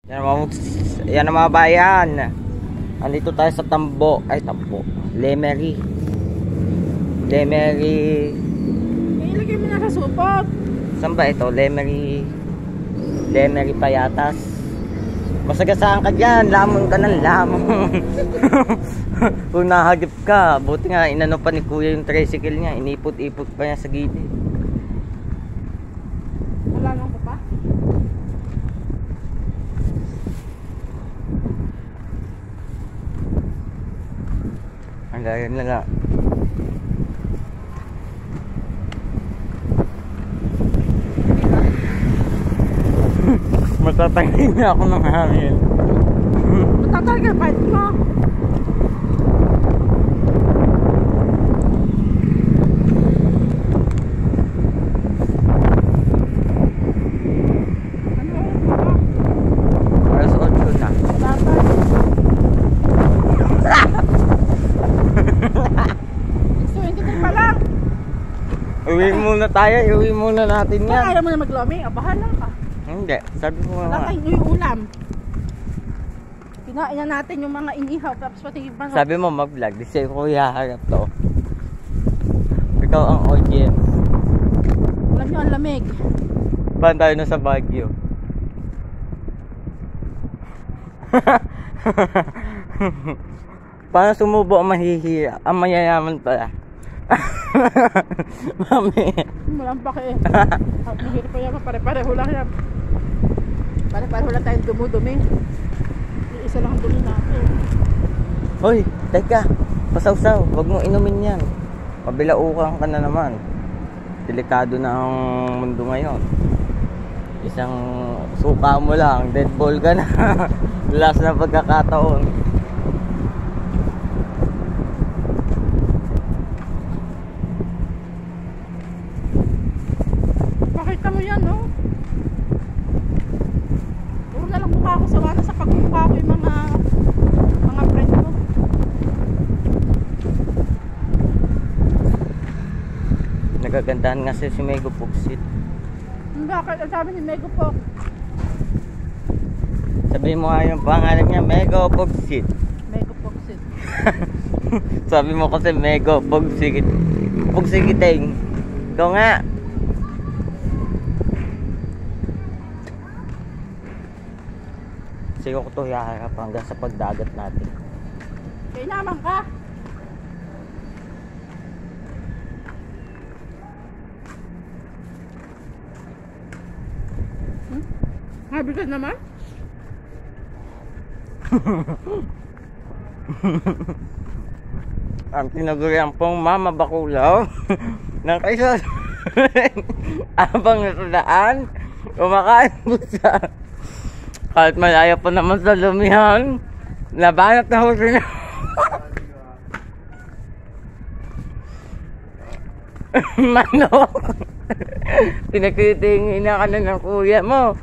Yan ang mga bayan. Andito tayo sa Tambo. Ay, Tambo. Lemery. Lemery. Ilagay mo na sa supot. Saan ba ito? Lemery. Lemery Payatas. Masagasaan ka dyan. Lamon ka ng lamon. Kung nahagip ka. Buti nga, inano pa ni kuya yung tricycle niya. Inipot-ipot pa niya sa gilid. Wala nang pa pa. Ang layo na lang. Matatangin na ako ng hangin. Matatay ka pa mo. Alas 8 na. Uwi muna tayo, uwi muna natin yan. Kaya mo na mag-loaming, bahala ka. Hindi, sabi ko Wala nga. tayong ulam. Kinain na natin yung mga inihaw, tapos pati yung manok. Sabi mo mag-vlog, di sa'yo ko ihaharap to. Ikaw ang audience. Alam nyo, ang lamig. Paano tayo na sa Baguio? Paano sumubo ang mahihira? Ang mayayaman pala. Mami. Walang pake eh. Mahirap pa yan, pare-pareho lang yan. Pare-pareho lang tayong dumudumi. Isa lang ang dumi natin. Hoy, teka. Pasaw-saw, huwag mong inumin yan. Pabilaukan ka na naman. Delikado na ang mundo ngayon. Isang suka mo lang, dead ball ka na. Last na pagkakataon. Makita mo yan, no? Puro na lang mukha ko sawa na sa pagmumukha ko yung mga friend ko. Nagagandahan nga si Mego Pugsit. Bakit? Ang sabi ni Mego po. Sabi mo nga yung pangalan niya, Mego Pugsit. Mego Pugsit. Sabi mo kasi Mego Pugsit. Pugsikiting. Ikaw nga. Sige ko to hiharap hanggang sa pagdagat natin. Kaya naman ka. Habi ka naman? Ang tinagurian pong Mama Bakulaw ng kaysa abang nasadaan kumakain po siya. Kahit malaya pa naman sa lumihan, nabanat na ho siya. Manok. Pinakitingin na ka na ng kuya mo.